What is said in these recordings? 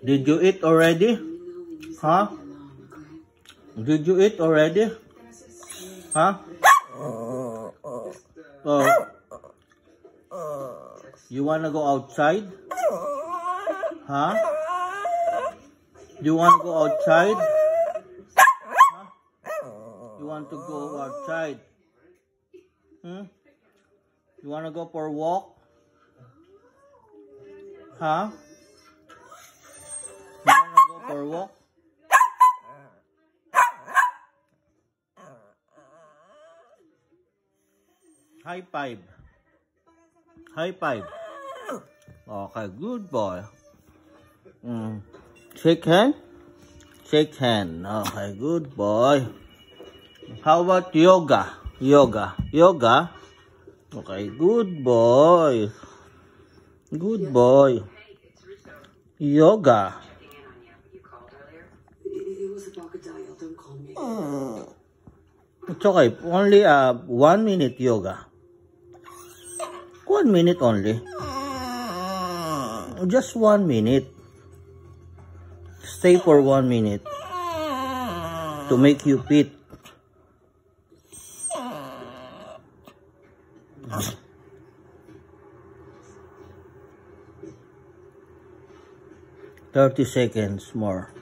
Did you eat already? Huh? Did you eat already? Huh? You wanna go outside? Huh? You wanna go outside? Huh? You want to go outside? You wanna go for a walk? Huh? You wanna go for a walk? High five. High five. Okay, good boy. Shake hand. Shake hand. Okay, good boy. How about yoga? Yoga. Yoga. Okay, good boy. Good boy. Yoga. It was a crocodile. Don't call me. It's okay. Only 1 minute yoga. 1 minute only. Just 1 minute. Stay for 1 minute. To make you fit. $30 more.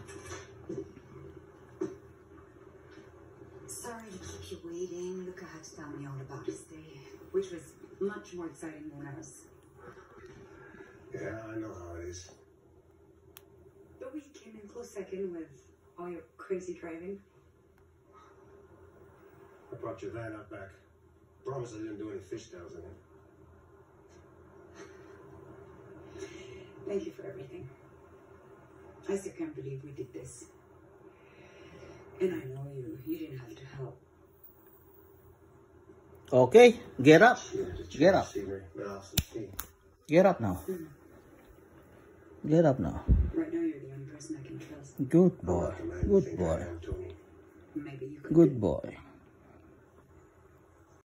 Sorry to keep you waiting. Luca had to tell me all about his day, which was much more exciting than ours. Yeah, I know how it is. But we came in close second with all your crazy driving. I brought your van out back. Promise I didn't do any fishtails in it. Thank you for everything. I still can't believe we did this. And I know you didn't have to help. Okay, get up. Get up. Get up now. Get up now. Right now you're the only person I can trust. Good boy. Good boy. Maybe you could. Good boy.